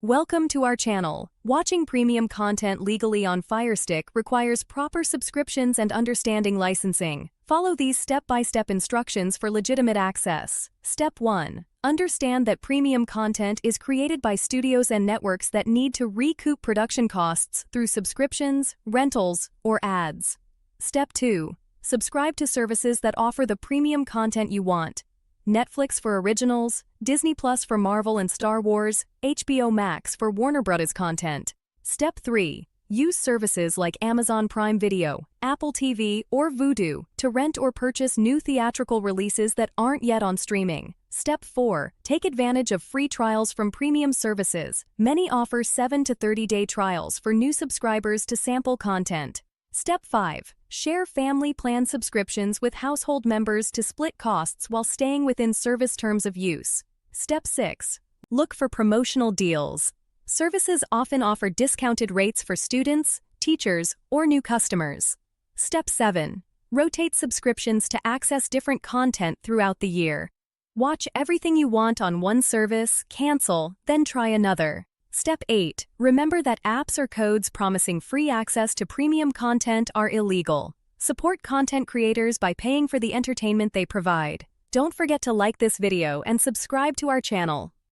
Welcome to our channel. Watching premium content legally on Fire Stick requires proper subscriptions and understanding licensing. Follow these step-by-step instructions for legitimate access. Step 1. Understand that premium content is created by studios and networks that need to recoup production costs through subscriptions, rentals, or ads. Step 2. Subscribe to services that offer the premium content you want. Netflix for originals, Disney Plus for Marvel and Star Wars, HBO Max for Warner Bros. Content. Step 3. Use services like Amazon Prime Video, Apple TV, or Vudu to rent or purchase new theatrical releases that aren't yet on streaming. Step 4. Take advantage of free trials from premium services. Many offer 7 to 30-day trials for new subscribers to sample content. Step 5. Share family plan subscriptions with household members to split costs while staying within service terms of use. Step 6. Look for promotional deals. Services often offer discounted rates for students, teachers, or new customers. Step 7. Rotate subscriptions to access different content throughout the year. Watch everything you want on one service, cancel, then try another. Step 8. Remember that apps or codes promising free access to premium content are illegal. Support content creators by paying for the entertainment they provide. Don't forget to like this video and subscribe to our channel.